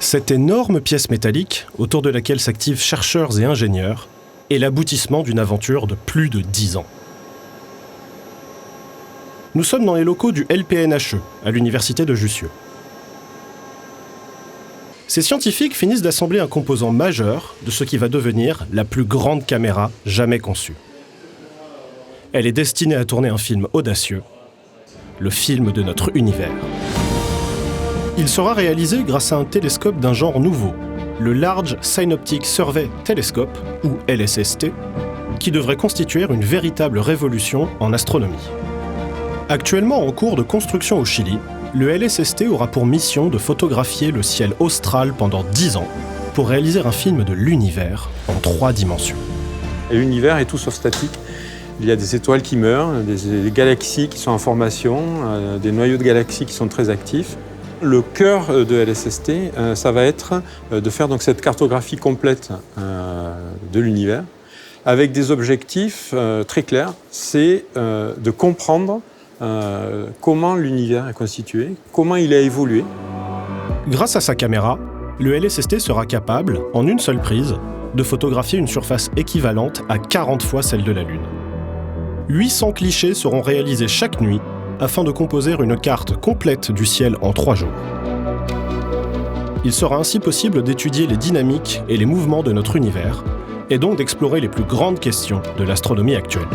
Cette énorme pièce métallique, autour de laquelle s'activent chercheurs et ingénieurs, est l'aboutissement d'une aventure de plus de 10 ans. Nous sommes dans les locaux du LPNHE, à l'université de Jussieu. Ces scientifiques finissent d'assembler un composant majeur de ce qui va devenir la plus grande caméra jamais conçue. Elle est destinée à tourner un film audacieux, le film de notre univers. Il sera réalisé grâce à un télescope d'un genre nouveau, le Large Synoptic Survey Telescope, ou LSST, qui devrait constituer une véritable révolution en astronomie. Actuellement en cours de construction au Chili, le LSST aura pour mission de photographier le ciel austral pendant 10 ans pour réaliser un film de l'univers en 3 dimensions. Et l'univers est tout sauf statique. Il y a des étoiles qui meurent, des galaxies qui sont en formation, des noyaux de galaxies qui sont très actifs. Le cœur de LSST, ça va être de faire donc cette cartographie complète de l'univers avec des objectifs très clairs. C'est de comprendre comment l'univers est constitué, comment il a évolué. Grâce à sa caméra, le LSST sera capable, en une seule prise, de photographier une surface équivalente à 40 fois celle de la Lune. 800 clichés seront réalisés chaque nuit afin de composer une carte complète du ciel en 3 jours. Il sera ainsi possible d'étudier les dynamiques et les mouvements de notre univers, et donc d'explorer les plus grandes questions de l'astronomie actuelle.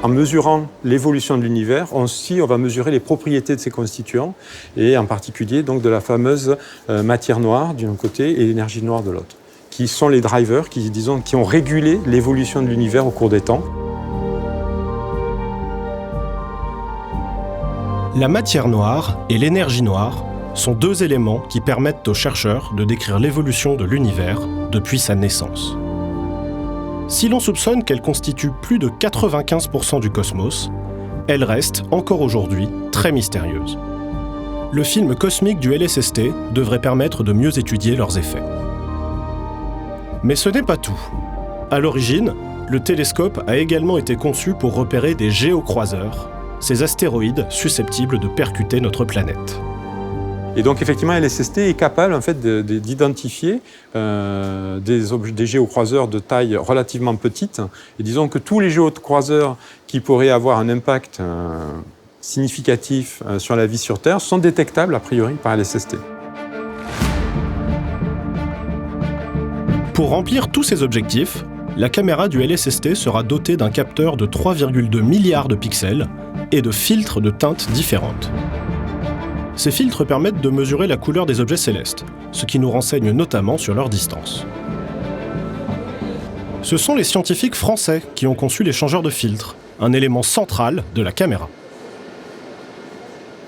En mesurant l'évolution de l'univers, on va mesurer les propriétés de ses constituants, et en particulier donc de la fameuse matière noire d'un côté et l'énergie noire de l'autre, qui sont les drivers qui ont régulé l'évolution de l'univers au cours des temps. La matière noire et l'énergie noire sont 2 éléments qui permettent aux chercheurs de décrire l'évolution de l'univers depuis sa naissance. Si l'on soupçonne qu'elle constitue plus de 95% du cosmos, elle reste encore aujourd'hui très mystérieuse. Le film cosmique du LSST devrait permettre de mieux étudier leurs effets. Mais ce n'est pas tout. À l'origine, le télescope a également été conçu pour repérer des géocroiseurs, ces astéroïdes susceptibles de percuter notre planète. Et donc effectivement, LSST est capable en fait, d'identifier des géocroiseurs de taille relativement petite. Et disons que tous les géocroiseurs qui pourraient avoir un impact significatif sur la vie sur Terre sont détectables a priori par LSST. Pour remplir tous ces objectifs, la caméra du LSST sera dotée d'un capteur de 3,2 milliards de pixels et de filtres de teintes différentes. Ces filtres permettent de mesurer la couleur des objets célestes, ce qui nous renseigne notamment sur leur distance. Ce sont les scientifiques français qui ont conçu l'échangeur de filtres, un élément central de la caméra.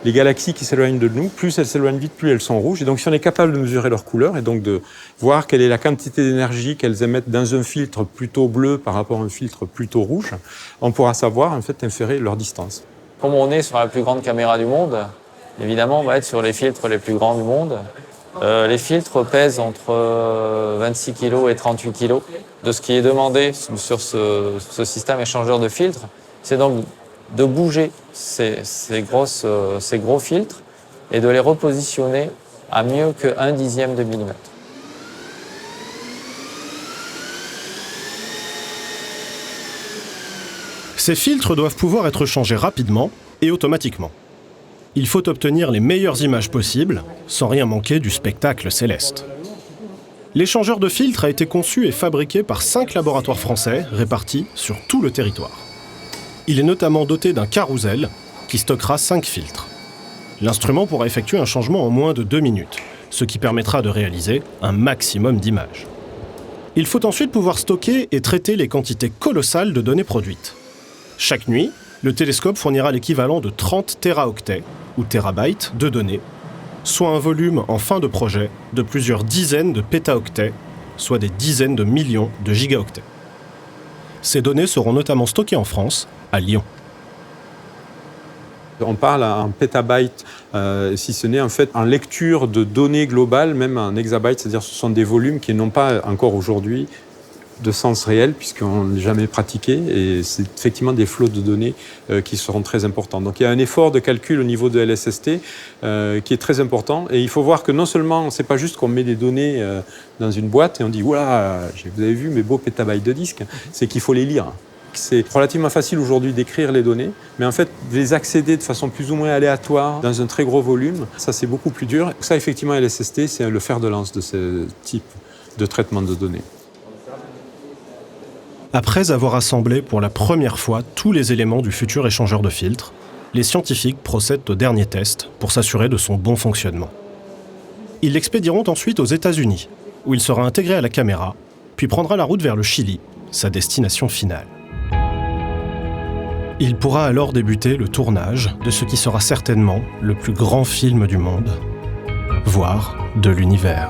Les galaxies qui s'éloignent de nous, plus elles s'éloignent vite, plus elles sont rouges. Et donc, si on est capable de mesurer leur couleur et donc de voir quelle est la quantité d'énergie qu'elles émettent dans un filtre plutôt bleu par rapport à un filtre plutôt rouge, on pourra savoir, en fait, inférer leur distance. Comme on est sur la plus grande caméra du monde, évidemment, on va être sur les filtres les plus grands du monde. Les filtres pèsent entre 26 kg et 38 kg. De ce qui est demandé sur ce système échangeur de filtres, c'est donc de bouger ces gros filtres et de les repositionner à mieux que 1/10 de millimètre. Ces filtres doivent pouvoir être changés rapidement et automatiquement. Il faut obtenir les meilleures images possibles, sans rien manquer du spectacle céleste. L'échangeur de filtres a été conçu et fabriqué par 5 laboratoires français répartis sur tout le territoire. Il est notamment doté d'un carrousel qui stockera 5 filtres. L'instrument pourra effectuer un changement en moins de 2 minutes, ce qui permettra de réaliser un maximum d'images. Il faut ensuite pouvoir stocker et traiter les quantités colossales de données produites. Chaque nuit, le télescope fournira l'équivalent de 30 téraoctets, ou térabytes, de données, soit un volume en fin de projet de plusieurs dizaines de pétaoctets, soit des dizaines de millions de gigaoctets. Ces données seront notamment stockées en France, à Lyon. On parle en pétabytes, si ce n'est en fait en lecture de données globales, même en hexabytes, c'est-à-dire ce sont des volumes qui n'ont pas encore aujourd'hui de sens réel puisqu'on ne l'a jamais pratiqué et c'est effectivement des flots de données qui seront très importants. Donc il y a un effort de calcul au niveau de LSST qui est très important et il faut voir que non seulement c'est pas juste qu'on met des données dans une boîte et on dit voilà, vous avez vu mes beaux pétabytes de disques, c'est qu'il faut les lire. C'est relativement facile aujourd'hui d'écrire les données, mais en fait, les accéder de façon plus ou moins aléatoire dans un très gros volume, ça c'est beaucoup plus dur. Ça, effectivement, LSST, c'est le fer de lance de ce type de traitement de données. Après avoir assemblé pour la première fois tous les éléments du futur échangeur de filtres, les scientifiques procèdent au dernier test pour s'assurer de son bon fonctionnement. Ils l'expédieront ensuite aux États-Unis, où il sera intégré à la caméra, puis prendra la route vers le Chili, sa destination finale. Il pourra alors débuter le tournage de ce qui sera certainement le plus grand film du monde, voire de l'univers.